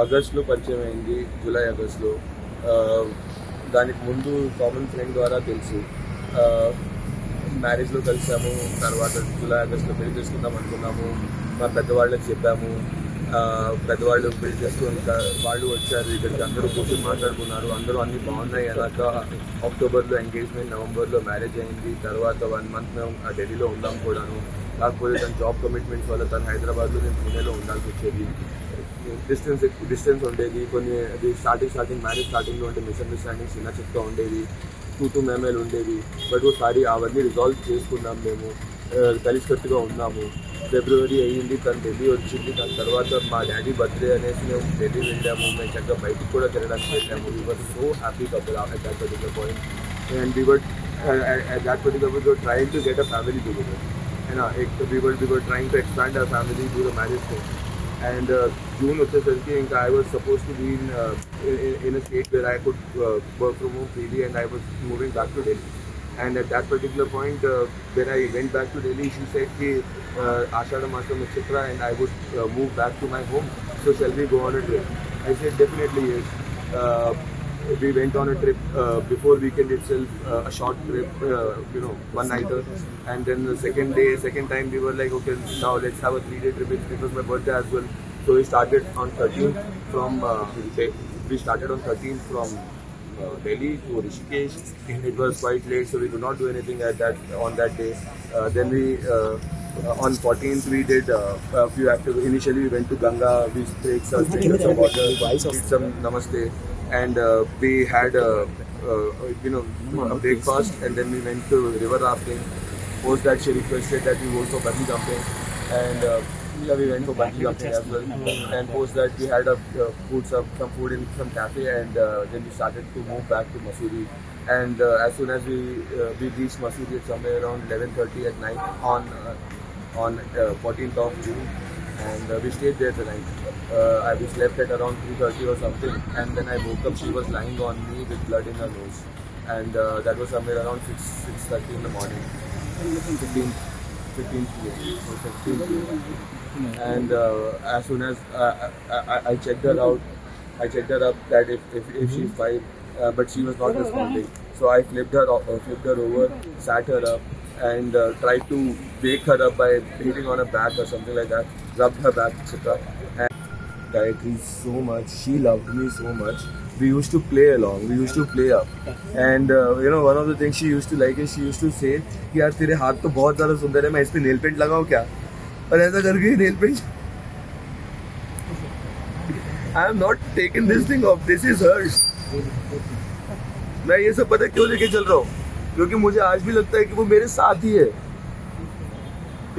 ఆగస్ట్లో పరిచయం అయింది, జూలై ఆగస్ట్లో. దానికి ముందు కామన్ ఫ్రెండ్ ద్వారా తెలుసు. మ్యారేజ్లో కలిసాము. తర్వాత జూలై ఆగస్ట్లో పెళ్లి చేసుకుందాం అనుకున్నాము. మా పెద్దవాళ్ళకి చెప్పాము. పెద్దవాళ్ళు పెళ్లి చేసుకుని వాళ్ళు వచ్చారు ఇక్కడికి. అందరూ కూర్చొని మాట్లాడుకున్నారు. అందరూ అన్నీ బాగున్నాయి అన్నాక అక్టోబర్లో ఎంగేజ్మెంట్, నవంబర్లో మ్యారేజ్ అయింది. తర్వాత 1 month మేము ఢిల్లీలో ఉన్నాం కూడాను. కాకపోతే తన జాబ్ కమిట్మెంట్స్ వల్ల తను హైదరాబాద్లో, నేను పూణేలో ఉండాల్సి వచ్చేది. డిస్టెన్స్ ఉండేది. కొన్ని అది స్టార్టింగ్ మ్యారేజ్ స్టార్టింగ్లో ఉండే మిస్అండర్స్టాండింగ్స్ చిన్న చెప్తూ ఉండేది. టూ మేమేలు ఉండేవి. బట్ ఒకసారి అవన్నీ రిజాల్వ్ చేసుకున్నాం. మేము కలిసికట్టుగా ఉన్నాము. ఫిబ్రవరి అయ్యింది, తను ఢిల్లీ వచ్చింది. దాని తర్వాత మా డాడీ బర్త్డే అనేసి మేము ఢిల్లీ వెళ్ళాము. మేము చక్కగా బయటికి కూడా తిరగడానికి వెళ్ళాము. We were so happy couple at that particular point. And we were at that particular point we were trying to get a family together. We were trying to expand our family through the marriage thing. And June వచ్చేసరికి ఇంకా I was supposed to be in a state where I could work from home freely, and I was moving back to Delhi. And at that particular point, when I went back to Delhi, she said कि Ashadam Masam etc. and I would move back to my home. So shall we go on a trip? I said definitely yes. We went on a trip before weekend itself, a short trip, one nighter. And then the second time we were like, okay, now let's have a 3-day trip. It was my birthday as well. So we started on 13th from Delhi to Rishikesh. It was quite late, so we could not do anything on that day. Then we on 14th we did a few activities. Initially we went to Ganga. We drank some water, did some namaste, and we had a breakfast, and then we went to river rafting. Post that she requested that we go for bungee jumping, and we went for bungee jumping as well. And post that we had some food in some cafe, and then we started to move back to Mussoorie. And as soon as we reached Mussoorie at somewhere around 11:30 at night on 14th of June, and we stayed there the night. We slept at around 3:30 or something, and then I woke up. She was lying on me with blood in her nose, and that was somewhere around 6:30 in the morning. 15 p.m. And as soon as I checked her out, up that if she's fine, but she was not responding. So I flipped her over, sat her up, and tried to wake her up by hitting on her back or something like that, rubbed her back, etc. And Gayatri so much, she loved me so much. We used to play along, we used to play up, and one of the things she used to like is she used to say कि यार तेरे हाथ तो बहुत ज़्यादा सुंदर है, मैं इस पे नेल पेंट लगाऊं क्या? और ऐसा करके nail paint I am not taking this thing off, this is hers. मैं ये सब पता क्यों लेके चल रहा हूँ? क्योंकि मुझे आज भी लगता है कि वो मेरे साथ ही है.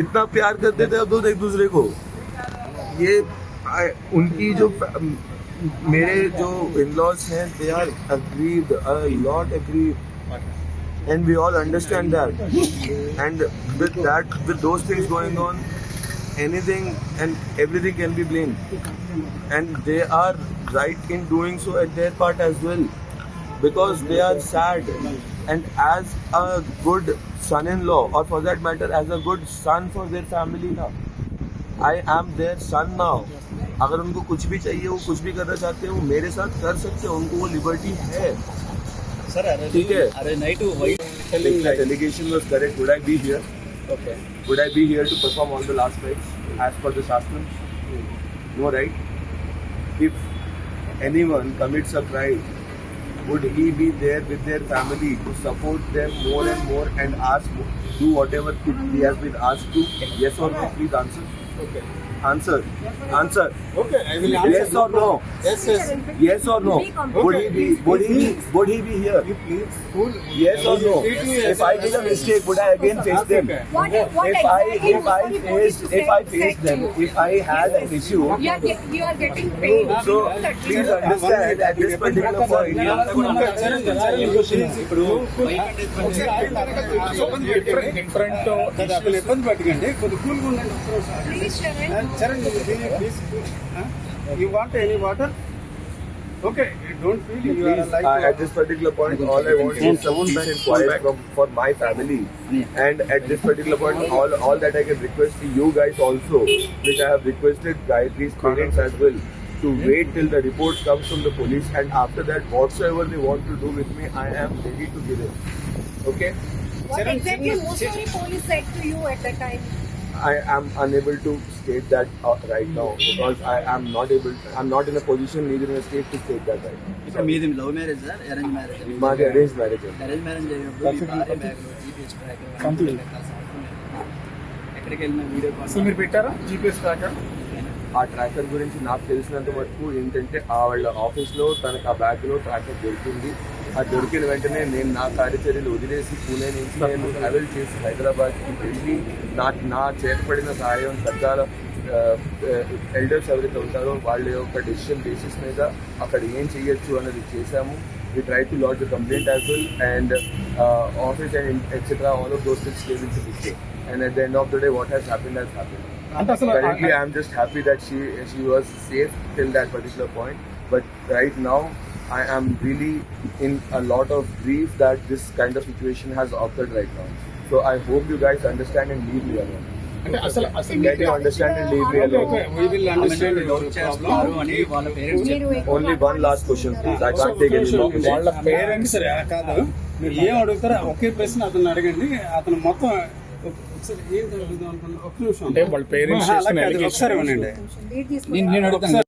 इतना प्यार करते थे अब एक दूसरे को. ये उनकी जो मेरे जो in-laws हैं, they are agreed, a lot agreed, and we all understand that. And with those things going on, anything and everything can be blamed, and they are right in doing so at their part as well, because they are sad. And as a good son-in-law, or for that matter as a good son for their family now, I am their son now. अगर उनको कुछ भी चाहिए, वो कुछ भी करना चाहते हैं, वो मेरे साथ कर सकते हैं. उनको वो लिबर्टी है. ठीक है. That allegation was correct. Would I be here? Okay. Would I be here to perform all the last rites as per the Shastrams? No, right? If anyone commits a crime, would he be there with their family to support them more and more and do whatever he has been asked to? Yes or no? Please answer. Okay. Answer. Okay, I will answer. Yes or no? Yes or no? Would he be here? Yes or no? If I did a mistake, would I again face them? If I faced them, if I had an issue, You are getting paid. so please understand at this particular point. Please, Sharon. You want any water? Okay, don't feel you are Please, like at this particular point, all I want is some peace and quiet for my family. And at this particular point, all that I can request to you guys also, which I have requested Gayatri's parents as well, to wait till the report comes from the police, and after that, whatsoever they want to do with me, I am ready to give it. Okay? What exactly Mussoorie police said to you at the time? I am unable to state that right now because I'm not in a position, neither in a state to state that right now. ఇప్పుడు మీది love marriage arrange marriage మాది arranged marriage. Arrange marriage అయినప్పుడు మీ భార్య బ్యాగ్లో GPS track ఎక్కడికి వెళ్ళిన video అసలు మీరు పెట్టారా జీపీఎస్ ట్రాకర్? ఆ ట్రాకర్ గురించి నాకు తెలిసినంత వరకు ఏంటంటే వాళ్ళ ఆఫీస్లో తనకు ఆ బ్యాగ్లో ట్రాకర్ దొరికింది. ఆ దొరికిన వెంటనే నేను నా కార్యచర్యలు వదిలేసి పూణే నుంచి నేను ట్రావెల్ చేసి హైదరాబాద్కి వెళ్ళి నా చేతపడిన సహాయం పెద్దాల ఎల్డర్స్ ఎవరైతే ఉంటారో వాళ్ళ యొక్క డెసిషన్ బేసిస్ మీద అక్కడ ఏం చేయొచ్చు అన్నది చేశాము. We tried to lodge a complaint as well, and office and etc. All of those things came into picture. And at the end of the day, what has happened has happened. అంటే అసలు Currently, I am just happy that she was safe till that particular point. But right now, I am really in a lot of grief that this kind of situation has occurred right now. So I hope you guys understand and leave me alone. అంటే అసలు Let me understand and leave me alone. we will understand your చేస్తున్నారు problem. అని వాళ్ళ parents మీరు Only one last question, please. I can't take any more వాళ్ళ questions. Parents కాదు, మీరు ఏం అడుగుతారో ఒకే ప్రశ్న అతను అడగండి. అతను మొత్తం ఒకసారి ఏం అడుగుదాం అనుకున్నా, ఒక్క నిమిషం. అంటే వాళ్ళ పేరెంట్స్ అలా కాదు, ఒకసారి ఇవ్వండి. లీడ్ తీసుకున్నారు. నేను అడుగుతాను